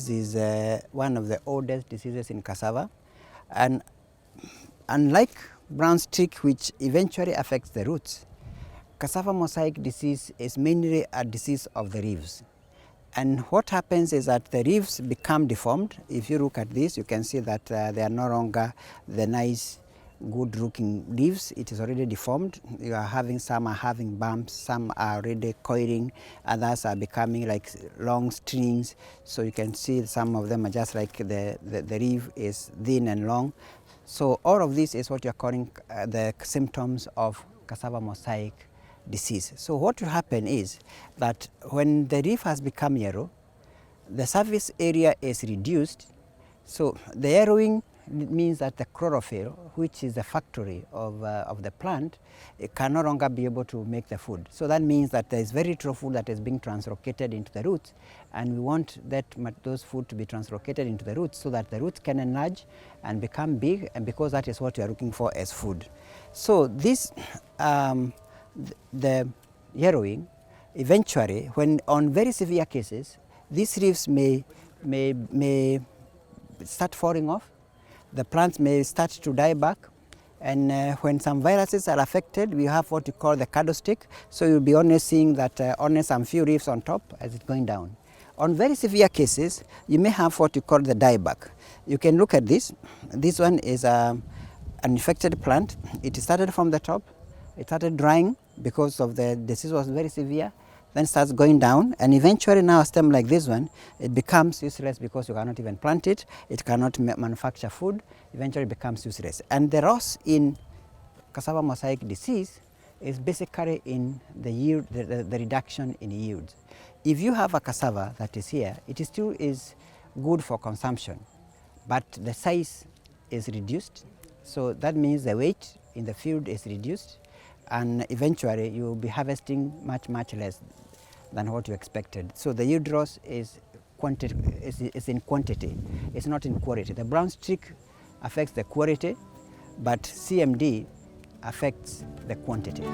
disease is one of the oldest diseases in cassava, and unlike brown streak, which eventually affects the roots, cassava mosaic disease is mainly a disease of the leaves. And what happens is that the leaves become deformed. If you look at this, you can see that they are no longer the nice, good-looking leaves. It is already deformed. Some are having bumps, some are already coiling, others are becoming like long strings. So you can see some of them are just like the leaf is thin and long. So all of this is what you are calling the symptoms of cassava mosaic disease. So what will happen is that when the leaf has become yellow, the surface area is reduced. So the yellowing means that the chlorophyll, which is the factory of the plant, it can no longer be able to make the food. So that means that there is very little food that is being translocated into the roots, and we want those food to be translocated into the roots so that the roots can enlarge and become big, and because that is what we are looking for as food. So this the yellowing, eventually, when on very severe cases, these leaves may start falling off. The plants may start to die back, and when some viruses are affected, we have what we call the candlestick. So you'll be only seeing that only some few leaves on top as it's going down. On very severe cases, you may have what you call the dieback. You can look at this. This one is an infected plant. It started from the top. It started drying because of the disease was very severe, then starts going down, and eventually now a stem like this one, it becomes useless because you cannot even plant it, it cannot manufacture food, eventually becomes useless. And the loss in cassava mosaic disease is basically in the yield, the reduction in yield. If you have a cassava that is here, it still is good for consumption, but the size is reduced, so that means the weight in the field is reduced, and eventually you will be harvesting much less than what you expected. So the yield loss is in quantity, it's not in quality. The brown streak affects the quality, but CMD affects the quantity.